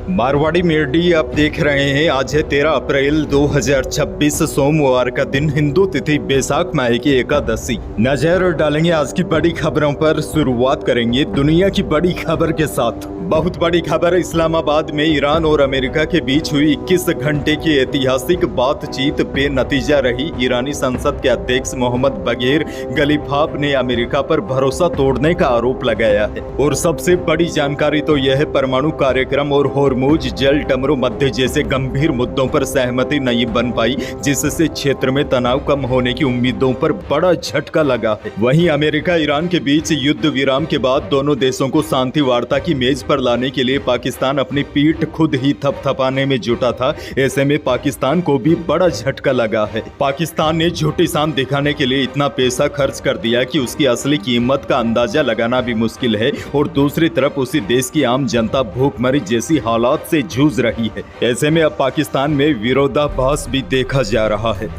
Marwari media आप देख रहे हैं। आज है 13 अप्रैल 2026 सोमवार का दिन, हिंदू तिथि बैसाख माह की एकादशी। नजर डालेंगे आज की बड़ी खबरों पर। शुरुआत करेंगे दुनिया की बड़ी खबर के साथ। बहुत बड़ी खबर, इस्लामाबाद में ईरान और अमेरिका के बीच हुई 21 घंटे की ऐतिहासिक बातचीत बेनतीजा रही। ईरानी संसद के अध्यक्ष मोहम्मद बगैर गलीफाब ने अमेरिका पर भरोसा तोड़ने का आरोप लगाया है। और सबसे बड़ी जानकारी तो यह है, परमाणु कार्यक्रम और होर्मुज जल डमरू मध्य जैसे गंभीर मुद्दों पर सहमति नहीं बन पाई, जिससे क्षेत्र में तनाव कम होने की उम्मीदों पर बड़ा झटका लगा है। वहीं अमेरिका ईरान के बीच युद्ध विराम के बाद दोनों देशों को शांति वार्ता की मेज पर लाने के लिए पाकिस्तान अपनी पीठ खुद ही थपथपाने में जुटा था। ऐसे में पाकिस्तान को भी बड़ा झटका लगा है। पाकिस्तान ने झूठी शान दिखाने के लिए इतना पैसा खर्च कर दिया कि उसकी असली कीमत का अंदाजा लगाना भी मुश्किल है। और दूसरी तरफ उसी देश की आम जनता भूखमरी जैसी हालात से जूझ रही है। ऐसे में अब पाकिस्तान में विरोधाभास भी देखा जा रहा है।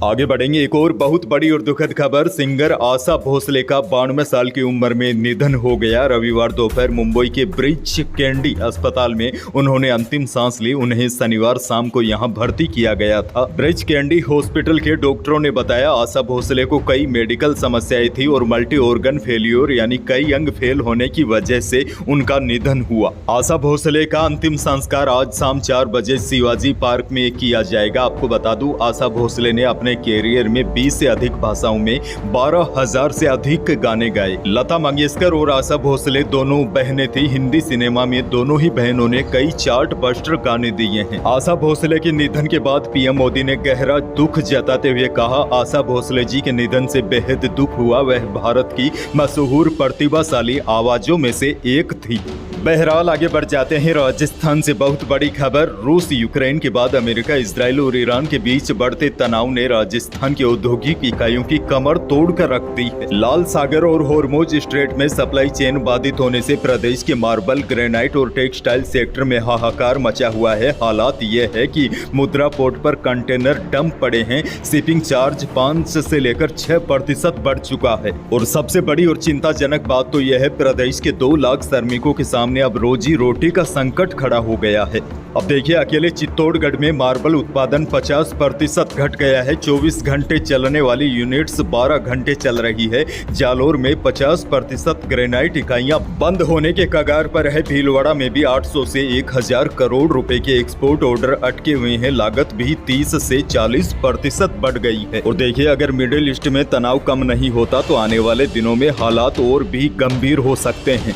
आगे बढ़ेंगे। एक और बहुत बड़ी और दुखद खबर, सिंगर आशा भोसले का 92 साल की उम्र में निधन हो गया। रविवार दोपहर मुंबई के ब्रिज कैंडी अस्पताल में उन्होंने अंतिम सांस ली। उन्हें शनिवार शाम को यहां भर्ती किया गया था। ब्रिज कैंडी हॉस्पिटल के डॉक्टरों ने बताया, आशा भोसले को कई मेडिकल समस्याएं थी और मल्टी ऑर्गन फेल्योर यानी कई अंग फेल होने की वजह से उनका निधन हुआ। आशा भोसले का अंतिम संस्कार आज शाम 4 बजे शिवाजी पार्क में किया जाएगा। आपको बता दूं, आशा भोसले ने अपने कैरियर में 20 से अधिक भाषाओं में 12,000 से अधिक गाने गाए। लता मंगेशकर और आशा भोसले दोनों बहनें थी। हिंदी सिनेमा में दोनों ही बहनों ने कई चार्ट बस्टर गाने दिए हैं। आशा भोसले के निधन के बाद पीएम मोदी ने गहरा दुख जताते हुए कहा, आशा भोसले जी के निधन से बेहद दुख हुआ। वह भारत की मशहूर प्रतिभाशाली आवाजों में से एक थी। बहरहाल आगे बढ़ जाते हैं। राजस्थान से बहुत बड़ी खबर, रूस यूक्रेन के बाद अमेरिका, इजराइल और ईरान के बीच बढ़ते तनाव ने राजस्थान की औद्योगिक इकाइयों की कमर तोड़कर रख दी है। लाल सागर और होर्मुज स्ट्रेट में सप्लाई चेन बाधित होने से प्रदेश के मार्बल, ग्रेनाइट और टेक्सटाइल सेक्टर में हाहाकार मचा हुआ है। हालात ये है कि मुद्रा पोर्ट पर कंटेनर डंप पड़े हैं। शिपिंग चार्ज 5 से लेकर 6% बढ़ चुका है। और सबसे बड़ी और चिंताजनक बात तो यह है, प्रदेश के 2 लाख श्रमिकों के सामने अब रोजी रोटी का संकट खड़ा हो गया है। अब देखिए, अकेले चित्तौड़गढ़ में मार्बल उत्पादन 50% घट गया है। 24 घंटे चलने वाली यूनिट्स 12 घंटे चल रही है। जालोर में 50% ग्रेनाइट इकाइयां बंद होने के कगार पर है। भीलवाड़ा में भी 800 से 1000 करोड़ रुपए के एक्सपोर्ट ऑर्डर अटके हुए हैं। लागत भी 30 से 40% बढ़ गई है। और देखिए, अगर मिडिल ईस्ट में तनाव कम नहीं होता तो आने वाले दिनों में हालात और भी गंभीर हो सकते हैं।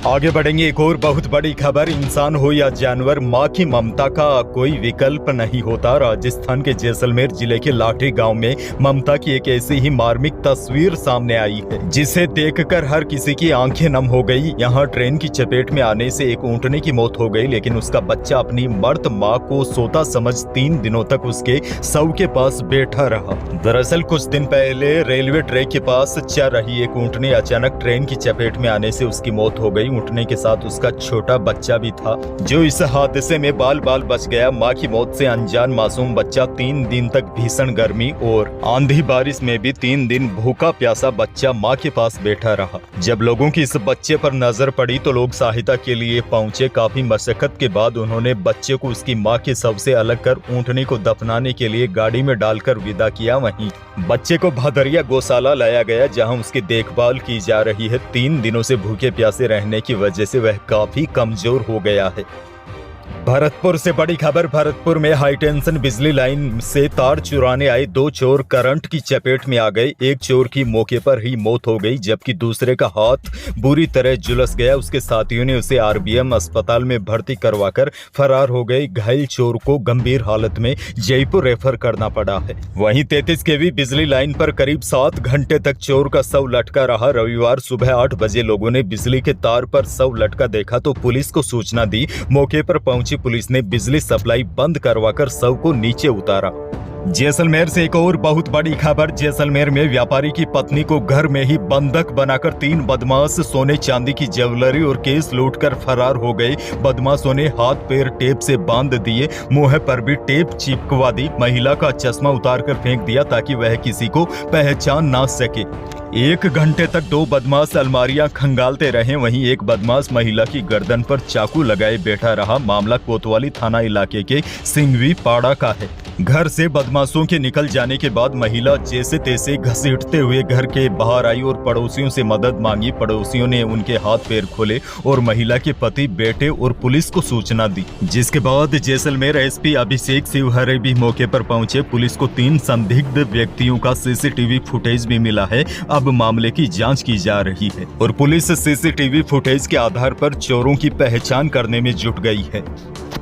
आगे बढ़ेंगे। एक और बहुत बड़ी खबर, इंसान हो या जानवर, मां की ममता का कोई विकल्प नहीं होता। राजस्थान के जैसलमेर जिले के लाठी गांव में ममता की एक ऐसी ही मार्मिक तस्वीर सामने आई है, जिसे देखकर हर किसी की आंखें नम हो गई। यहां ट्रेन की चपेट में आने से एक ऊंटने की मौत हो गई, लेकिन उसका बच्चा अपनी मर्द मां को सोता समझ 3 दिनों तक उसके शव के पास बैठा रहा। दरअसल कुछ दिन पहले रेलवे ट्रैक के पास चल रही एक ऊंटनी अचानक ट्रेन की चपेट में आने से उसकी मौत हो गई। उठने के साथ उसका छोटा बच्चा भी था, जो इस हादसे में बाल बाल बच गया। मां की मौत से अनजान मासूम बच्चा 3 दिन तक भीषण गर्मी और आंधी बारिश में भी 3 दिन भूखा प्यासा बच्चा मां के पास बैठा रहा। जब लोगों की इस बच्चे पर नजर पड़ी तो लोग सहायता के लिए पहुंचे। काफी मशक्कत के बाद उन्होंने बच्चे को उसकी मां के शव से अलग कर ऊंटनी को दफनाने के लिए गाड़ी में डालकर विदा किया। वहीं बच्चे को भदरिया गौशाला लाया गया, जहां उसकी देखभाल की जा रही है। 3 दिनों से भूखे प्यासे रहने की वजह से वह काफी कमजोर हो गया है। भरतपुर से बड़ी खबर, भरतपुर में हाईटेंशन बिजली लाइन से तार चुराने आए 2 चोर करंट की चपेट में आ गए। एक चोर की मौके पर ही मौत हो गई, जबकि दूसरे का हाथ बुरी तरह झुलस गया। उसके साथियों ने उसे आरबीएम अस्पताल में भर्ती करवाकर फरार हो गए। घायल चोर को गंभीर हालत में जयपुर रेफर करना पड़ा है। वहीं 33 केवी बिजली लाइन पर करीब 7 घंटे तक चोर का शव लटका रहा। रविवार सुबह 8 बजे लोगों ने बिजली के तार पर शव लटका देखा तो पुलिस को सूचना दी। मौके पर पहुंची पुलिस ने बिजली सप्लाई बंद करवाकर शव को नीचे उतारा। जैसलमेर से एक और बहुत बड़ी खबर। जैसलमेर में व्यापारी की पत्नी को घर में ही बंधक बनाकर 3 बदमाश सोने चांदी की ज्वेलरी और केस लूटकर फरार हो गए। बदमाशों ने हाथ पैर टेप से बांध दिए, मुंह पर भी टेप चिपकवा दी, महिला का चश्मा उतारकर फेंक दिया ताकि वह किसी को पहचान ना सके। 1 घंटे तक 2 बदमाश अलमारियां खंगालते रहे। वहीं एक बदमाश महिला की गर्दन पर चाकू लगाए बैठा रहा। मामला कोतवाली थाना इलाके के सिंघवी पाड़ा का है। घर से बदमाशों के निकल जाने के बाद महिला जैसे तैसे घसीटते हुए घर के बाहर आई और पड़ोसियों से मदद मांगी। पड़ोसियों ने उनके हाथ पैर खोले और महिला के पति, बेटे और पुलिस को सूचना दी, जिसके बाद जैसलमेर एसपी अभिषेक शिवहरे भी मौके पर पहुंचे। पुलिस को 3 संदिग्ध व्यक्तियों का सीसीटीवी फुटेज भी मिला है। अब मामले की जांच की जा रही है और पुलिस सीसीटीवी फुटेज के आधार पर चोरों की पहचान करने में जुट गई है।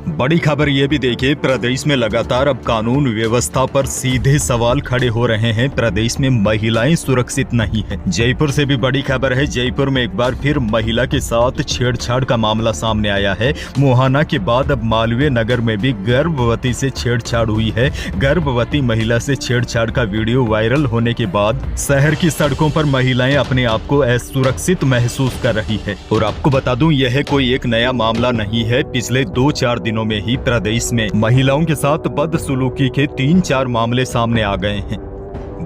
बड़ी खबर ये भी देखिए, प्रदेश में लगातार अब कानून व्यवस्था पर सीधे सवाल खड़े हो रहे हैं। प्रदेश में महिलाएं सुरक्षित नहीं है। जयपुर से भी बड़ी खबर है। जयपुर में एक बार फिर महिला के साथ छेड़छाड़ का मामला सामने आया है। मोहाना के बाद अब मालवीय नगर में भी गर्भवती से छेड़छाड़ हुई है। गर्भवती महिला से छेड़छाड़ का वीडियो वायरल होने के बाद शहर की सड़कों पर महिलाएं अपने आप को असुरक्षित महसूस कर रही है। और आपको बता दूं, यह कोई एक नया मामला नहीं है। पिछले 2-4 दिनों में ही प्रदेश में महिलाओं के साथ बदसलूकी के 3-4 मामले सामने आ गए हैं।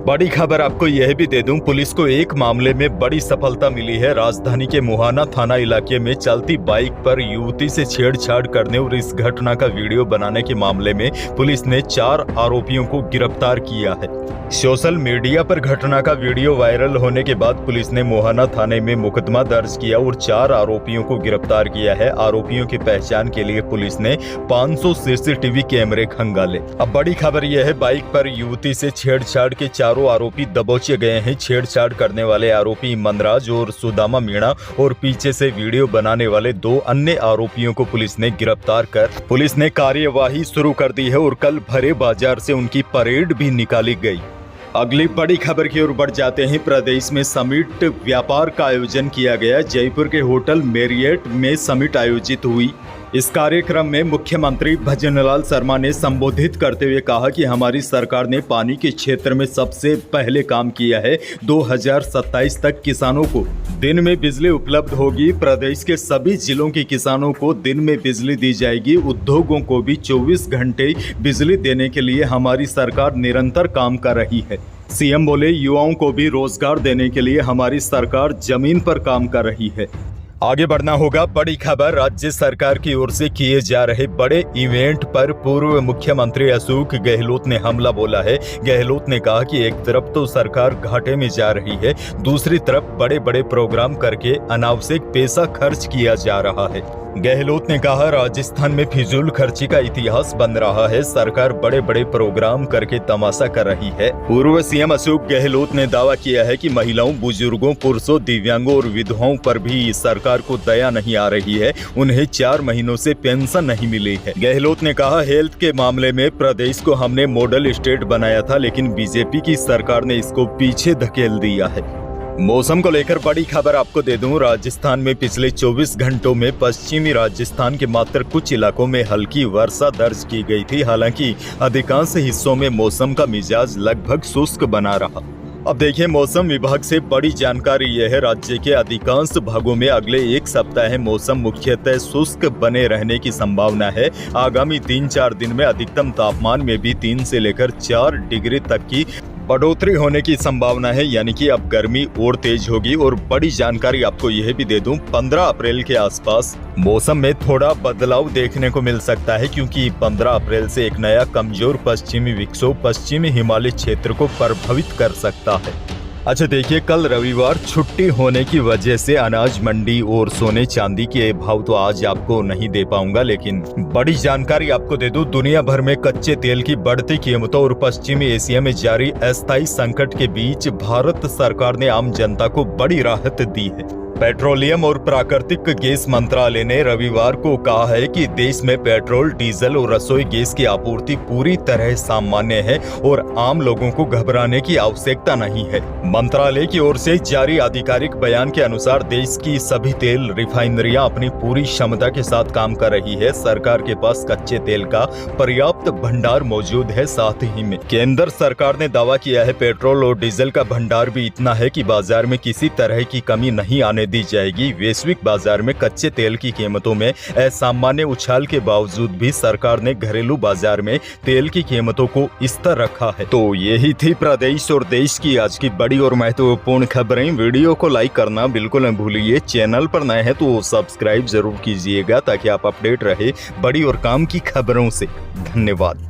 बड़ी खबर आपको यह भी दे दूं, पुलिस को एक मामले में बड़ी सफलता मिली है। राजधानी के मोहाना थाना इलाके में चलती बाइक पर युवती से छेड़छाड़ करने और इस घटना का वीडियो बनाने के मामले में पुलिस ने 4 आरोपियों को गिरफ्तार किया है। सोशल मीडिया पर घटना का वीडियो वायरल होने के बाद पुलिस ने मोहाना थाने में मुकदमा दर्ज किया और 4 आरोपियों को गिरफ्तार किया है। आरोपियों की पहचान के लिए पुलिस ने 500 सीसीटीवी कैमरे खंगाले। अब बड़ी खबर यह है, बाइक पर युवती से छेड़छाड़ के 4 आरोपी दबोचे गए हैं। छेड़छाड़ करने वाले आरोपी मनराज और सुदामा मीणा और पीछे से वीडियो बनाने वाले 2 अन्य आरोपियों को पुलिस ने गिरफ्तार कर पुलिस ने कार्यवाही शुरू कर दी है और कल भरे बाजार से उनकी परेड भी निकाली गई। अगली बड़ी खबर की ओर बढ़ जाते हैं। प्रदेश में समिट व्यापार का आयोजन किया गया। जयपुर के होटल मेरियट में समिट आयोजित हुई। इस कार्यक्रम में मुख्यमंत्री भजनलाल शर्मा ने संबोधित करते हुए कहा कि हमारी सरकार ने पानी के क्षेत्र में सबसे पहले काम किया है। 2027 तक किसानों को दिन में बिजली उपलब्ध होगी। प्रदेश के सभी जिलों के किसानों को दिन में बिजली दी जाएगी। उद्योगों को भी 24 घंटे बिजली देने के लिए हमारी सरकार निरंतर काम कर रही है। सीएम बोले, युवाओं को भी रोजगार देने के लिए हमारी सरकार जमीन पर काम कर रही है। आगे बढ़ना होगा। बड़ी खबर, राज्य सरकार की ओर से किए जा रहे बड़े इवेंट पर पूर्व मुख्यमंत्री अशोक गहलोत ने हमला बोला है। गहलोत ने कहा कि एक तरफ तो सरकार घाटे में जा रही है, दूसरी तरफ बड़े बड़े प्रोग्राम करके अनावश्यक पैसा खर्च किया जा रहा है। गहलोत ने कहा, राजस्थान में फिजूल खर्ची का इतिहास बन रहा है। सरकार बड़े बड़े प्रोग्राम करके तमाशा कर रही है। पूर्व सीएम अशोक गहलोत ने दावा किया है कि महिलाओं, बुजुर्गों, पुरुषों, दिव्यांगों और विधवाओं पर भी सरकार को दया नहीं आ रही है। उन्हें 4 महीनों से पेंशन नहीं मिली है। गहलोत ने कहा, हेल्थ के मामले में प्रदेश को हमने मॉडल स्टेट बनाया था, लेकिन बीजेपी की सरकार ने इसको पीछे धकेल दिया है। मौसम को लेकर बड़ी खबर आपको दे दूं, राजस्थान में पिछले 24 घंटों में पश्चिमी राजस्थान के मात्र कुछ इलाकों में हल्की वर्षा दर्ज की गई थी। हालांकि अधिकांश हिस्सों में मौसम का मिजाज लगभग शुष्क बना रहा। अब देखिए, मौसम विभाग से बड़ी जानकारी यह है, राज्य के अधिकांश भागों में अगले 1 सप्ताह मौसम मुख्यतः शुष्क बने रहने की संभावना है। आगामी 3-4 दिन में अधिकतम तापमान में भी 3 से लेकर 4 डिग्री तक की बढ़ोतरी होने की संभावना है, यानी कि अब गर्मी और तेज होगी। और बड़ी जानकारी आपको यह भी दे दूं, 15 अप्रैल के आसपास मौसम में थोड़ा बदलाव देखने को मिल सकता है, क्योंकि 15 अप्रैल से एक नया कमजोर पश्चिमी विक्षोभ पश्चिमी हिमालय क्षेत्र को प्रभावित कर सकता है। अच्छा देखिए, कल रविवार छुट्टी होने की वजह से अनाज मंडी और सोने चांदी के भाव तो आज आपको नहीं दे पाऊंगा, लेकिन बड़ी जानकारी आपको दे दूं, दुनिया भर में कच्चे तेल की बढ़ती कीमतों और पश्चिमी एशिया में जारी अस्थायी संकट के बीच भारत सरकार ने आम जनता को बड़ी राहत दी है। पेट्रोलियम और प्राकृतिक गैस मंत्रालय ने रविवार को कहा है कि देश में पेट्रोल, डीजल और रसोई गैस की आपूर्ति पूरी तरह सामान्य है और आम लोगों को घबराने की आवश्यकता नहीं है। मंत्रालय की ओर से जारी आधिकारिक बयान के अनुसार देश की सभी तेल रिफाइनरियां अपनी पूरी क्षमता के साथ काम कर रही है। सरकार के पास कच्चे तेल का पर्याप्त भंडार मौजूद है। साथ ही में केंद्र सरकार ने दावा किया है पेट्रोल और डीजल का भंडार भी इतना है कि बाजार में किसी तरह की कमी नहीं आने दी जाएगी। वैश्विक बाजार में कच्चे तेल की कीमतों में असामान्य उछाल के बावजूद भी सरकार ने घरेलू बाजार में तेल की कीमतों को स्थिर रखा है। तो यही थी प्रदेश और देश की आज की बड़ी और महत्वपूर्ण खबरें। वीडियो को लाइक करना बिल्कुल न भूलिए। चैनल पर नए हैं तो सब्सक्राइब जरूर कीजिएगा ताकि आप अपडेट रहे बड़ी और काम की खबरों से। धन्यवाद।